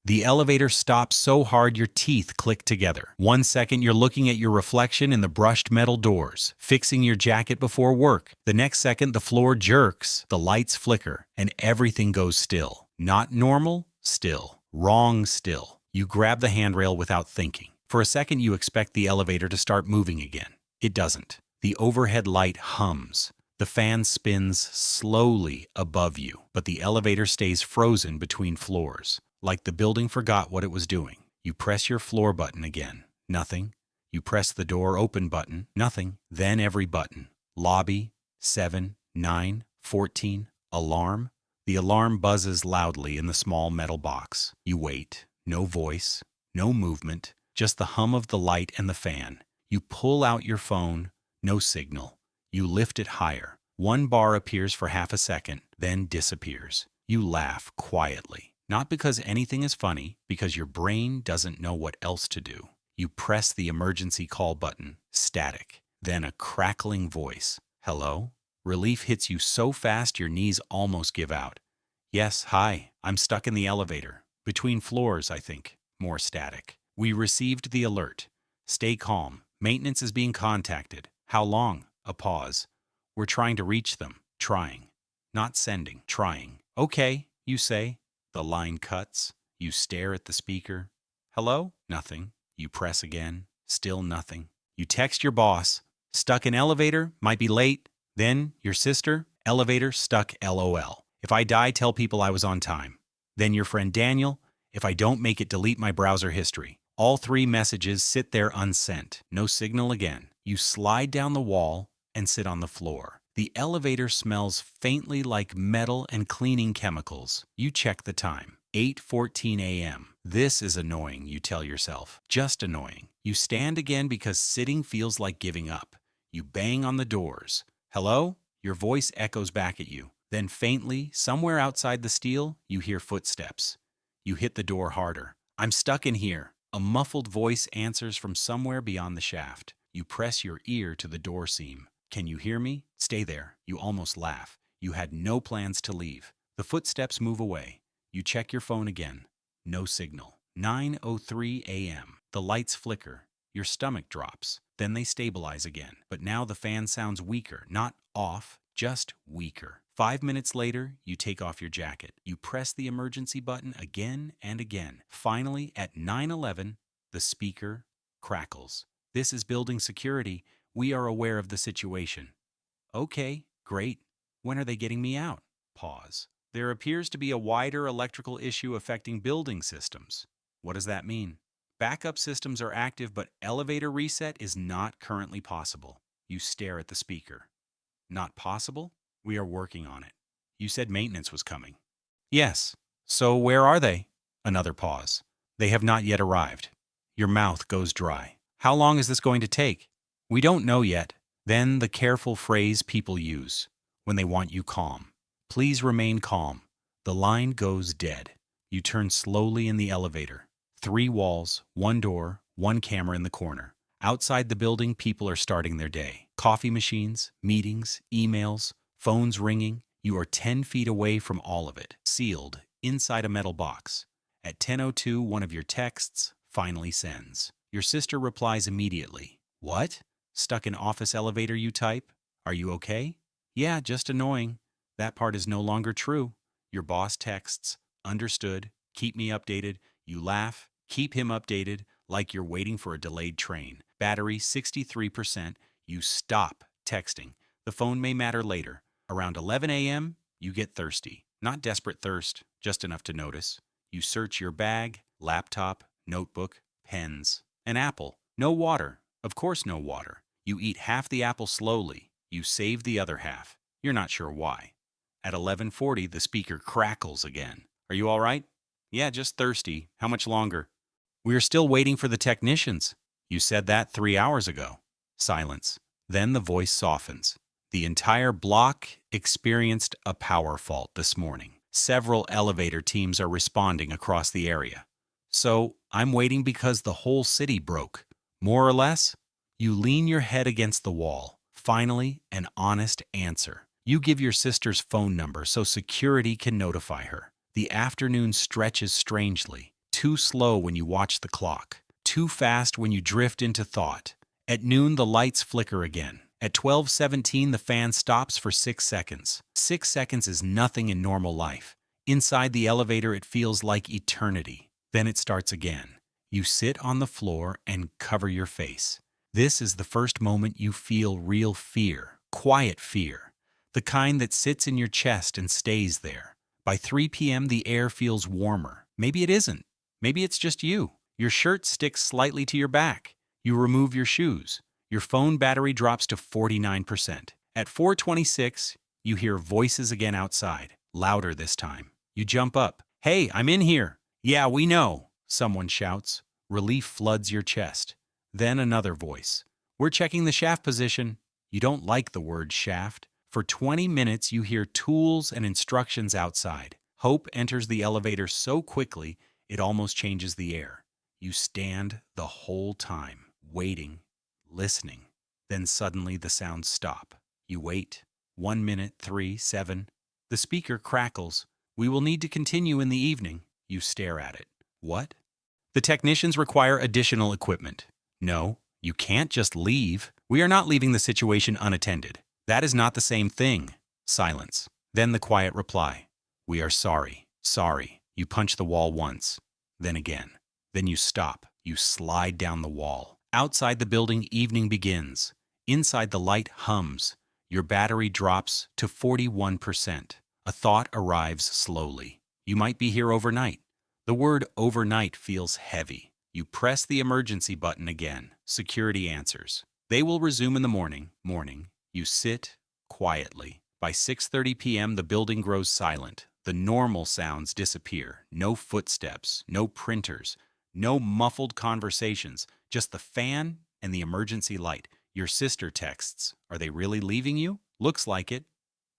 The elevator stops so hard your teeth click together. 1 second you're looking at your reflection in the brushed metal doors, fixing your jacket before work. The next second the floor jerks, the lights flicker, and everything goes still. Not normal, still. Wrong, still. You grab the handrail without thinking. For a second you expect the elevator to start moving again. It doesn't. The overhead light hums. The fan spins slowly above you, but the elevator stays frozen between floors, like the building forgot what it was doing. You press your floor button again. Nothing. You press the door open button. Nothing. Then every button. Lobby, 7, 9, 14, alarm. The alarm buzzes loudly in the small metal box. You wait. No voice, no movement, just the hum of the light and the fan. You pull out your phone. No signal. You lift it higher. 1 bar appears for half a second, then disappears. You laugh quietly. Not because anything is funny, because your brain doesn't know what else to do. You press the emergency call button. Static. Then a crackling voice. Hello? Relief hits you so fast your knees almost give out. Yes, hi. I'm stuck in the elevator. Between floors, I think. More static. We received the alert. Stay calm. Maintenance is being contacted. How long? A pause. We're trying to reach them. Trying. Not sending. Trying. Okay, you say. The line cuts. You stare at the speaker. Hello? Nothing. You press again. Still nothing. You text your boss. Stuck in elevator. Might be late. Then your sister. Elevator stuck LOL. If I die, tell people I was on time. Then your friend Daniel. If I don't make it, delete my browser history. All 3 messages sit there unsent. No signal again. You slide down the wall and sit on the floor. The elevator smells faintly like metal and cleaning chemicals. You check the time. 8:14 a.m. This is annoying, you tell yourself. Just annoying. You stand again because sitting feels like giving up. You bang on the doors. Hello? Your voice echoes back at you. Then faintly, somewhere outside the steel, you hear footsteps. You hit the door harder. I'm stuck in here. A muffled voice answers from somewhere beyond the shaft. You press your ear to the door seam. Can you hear me? Stay there. You almost laugh. You had no plans to leave. The footsteps move away. You check your phone again. No signal. 9:03 a.m. The lights flicker. Your stomach drops. Then they stabilize again. But now the fan sounds weaker. Not off, just weaker. 5 minutes later, you take off your jacket. You press the emergency button again and again. Finally, at 9:11, the speaker crackles. This is building security. We are aware of the situation. Okay, great. When are they getting me out? Pause. There appears to be a wider electrical issue affecting building systems. What does that mean? Backup systems are active, but elevator reset is not currently possible. You stare at the speaker. Not possible? We are working on it. You said maintenance was coming. Yes. So where are they? Another pause. They have not yet arrived. Your mouth goes dry. How long is this going to take? We don't know yet. Then the careful phrase people use when they want you calm. Please remain calm. The line goes dead. You turn slowly in the elevator. 3 walls, 1 door, 1 camera in the corner. Outside the building, people are starting their day. Coffee machines, meetings, emails, phones ringing. You are 10 feet away from all of it, sealed inside a metal box. At 10:02, one of your texts finally sends. Your sister replies immediately. What? Stuck in office elevator, you type? Are you okay? Yeah, just annoying. That part is no longer true. Your boss texts, understood, keep me updated. You laugh, keep him updated, like you're waiting for a delayed train. Battery 63%. You stop texting. The phone may matter later. Around 11 a.m., you get thirsty. Not desperate thirst, just enough to notice. You search your bag, laptop, notebook, pens. An apple. No water. Of course no water. You eat half the apple slowly. You save the other half. You're not sure why. At 11:40, the speaker crackles again. Are you all right? Yeah, just thirsty. How much longer? We are still waiting for the technicians. You said that 3 hours ago. Silence. Then the voice softens. The entire block experienced a power fault this morning. Several elevator teams are responding across the area. So, I'm waiting because the whole city broke. More or less? You lean your head against the wall. Finally, an honest answer. You give your sister's phone number so security can notify her. The afternoon stretches strangely. Too slow when you watch the clock. Too fast when you drift into thought. At noon, the lights flicker again. At 12:17, the fan stops for 6 seconds. 6 seconds is nothing in normal life. Inside the elevator, it feels like eternity. Then it starts again. You sit on the floor and cover your face. This is the first moment you feel real fear, quiet fear, the kind that sits in your chest and stays there. By 3 p.m., the air feels warmer. Maybe it isn't. Maybe it's just you. Your shirt sticks slightly to your back. You remove your shoes. Your phone battery drops to 49%. At 4:26, you hear voices again outside, louder this time. You jump up. "Hey, I'm in here." "Yeah, we know," someone shouts. Relief floods your chest. Then another voice. "We're checking the shaft position." You don't like the word shaft. For 20 minutes, you hear tools and instructions outside. Hope enters the elevator so quickly, it almost changes the air. You stand the whole time, waiting, listening. Then suddenly the sounds stop. You wait. 1 minute, 3, 7. The speaker crackles. "We will need to continue in the evening." You stare at it. What? "The technicians require additional equipment." "No, you can't just leave. We are not leaving the situation unattended." "That is not the same thing." Silence. Then the quiet reply. "We are sorry. Sorry." You punch the wall once. Then again. Then you stop. You slide down the wall. Outside the building, evening begins. Inside, the light hums. Your battery drops to 41%. A thought arrives slowly. You might be here overnight. The word overnight feels heavy. You press the emergency button again. Security answers. "They will resume in the morning." You sit quietly. By 6:30 p.m., the building grows silent. The normal sounds disappear. No footsteps, no printers, no muffled conversations, just the fan and the emergency light. Your sister texts. "Are they really leaving you?" "Looks like it."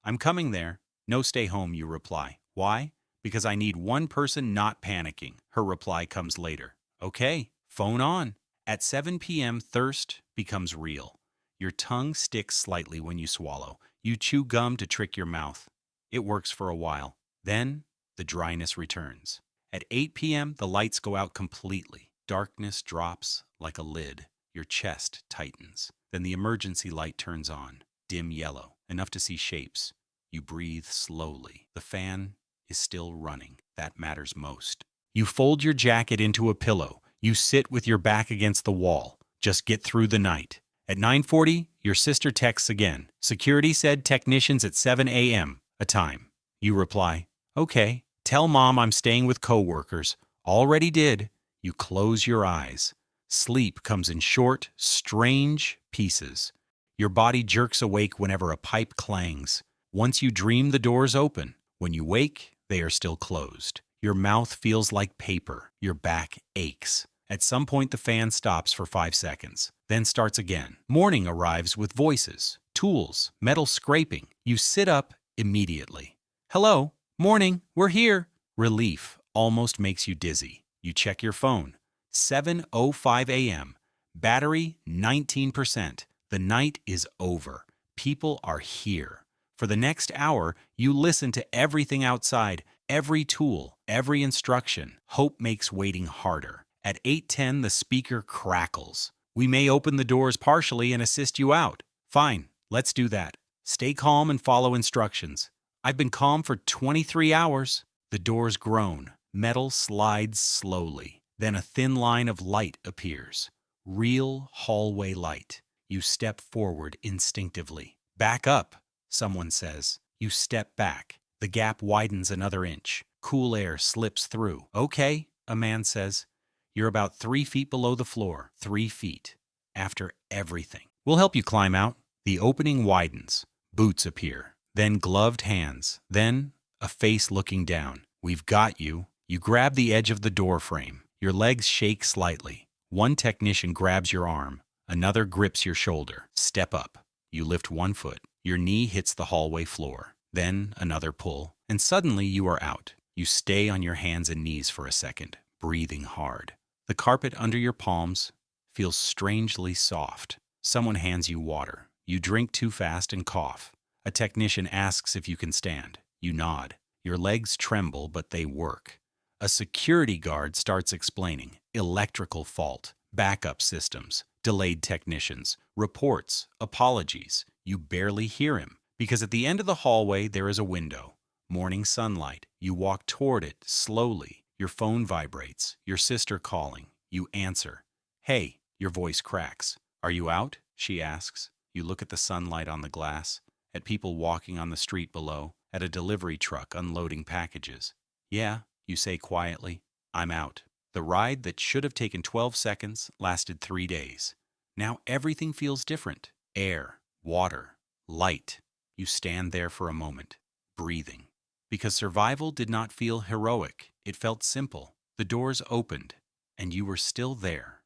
"I'm coming there." "No, stay home," you reply. "Why?" "Because I need one person not panicking." Her reply comes later. "Okay, phone on." At 7 p.m., thirst becomes real. Your tongue sticks slightly when you swallow. You chew gum to trick your mouth. It works for a while. Then the dryness returns. At 8 p.m., the lights go out completely. Darkness drops like a lid. Your chest tightens. Then the emergency light turns on. Dim yellow, enough to see shapes. You breathe slowly. The fan is still running. That matters most. You fold your jacket into a pillow. You sit with your back against the wall. Just get through the night. At 9:40, your sister texts again. "Security said technicians at 7 a.m. a time." You reply, "Okay, tell Mom I'm staying with coworkers." "Already did." You close your eyes. Sleep comes in short, strange pieces. Your body jerks awake whenever a pipe clangs. Once you dream, the doors open. When you wake, they are still closed. Your mouth feels like paper. Your back aches. At some point, the fan stops for 5 seconds, then starts again. Morning arrives with voices, tools, metal scraping. You sit up immediately. "Hello, morning, we're here." Relief almost makes you dizzy. You check your phone. 7:05 a.m. Battery 19%. The night is over. People are here. For the next hour, you listen to everything outside, every tool, every instruction. Hope makes waiting harder. At 8:10, the speaker crackles. "We may open the doors partially and assist you out." "Fine, let's do that. Stay calm and follow instructions." "I've been calm for 23 hours. The doors groan. Metal slides slowly. Then a thin line of light appears. Real hallway light. You step forward instinctively. "Back up," someone says. You step back. The gap widens another inch. Cool air slips through. "Okay," a man says. You're about 3 feet below the floor. 3 feet. After everything. "We'll help you climb out." The opening widens. Boots appear. Then gloved hands. Then a face looking down. "We've got you." You grab the edge of the door frame. Your legs shake slightly. One technician grabs your arm. Another grips your shoulder. "Step up." You lift one foot. Your knee hits the hallway floor. Then another pull. And suddenly you are out. You stay on your hands and knees for a second, breathing hard. The carpet under your palms feels strangely soft. Someone hands you water. You drink too fast and cough. A technician asks if you can stand. You nod. Your legs tremble, but they work. A security guard starts explaining electrical fault, backup systems, delayed technicians, reports, apologies. You barely hear him because at the end of the hallway there is a window. Morning sunlight. You walk toward it slowly. Your phone vibrates. Your sister calling. You answer. "Hey," your voice cracks. "Are you out?" she asks. You look at the sunlight on the glass, at people walking on the street below, at a delivery truck unloading packages. "Yeah," you say quietly, "I'm out." The ride that should have taken 12 seconds lasted 3 days. Now everything feels different. Air, water, light. You stand there for a moment, breathing. Because survival did not feel heroic, it felt simple. The doors opened, and you were still there.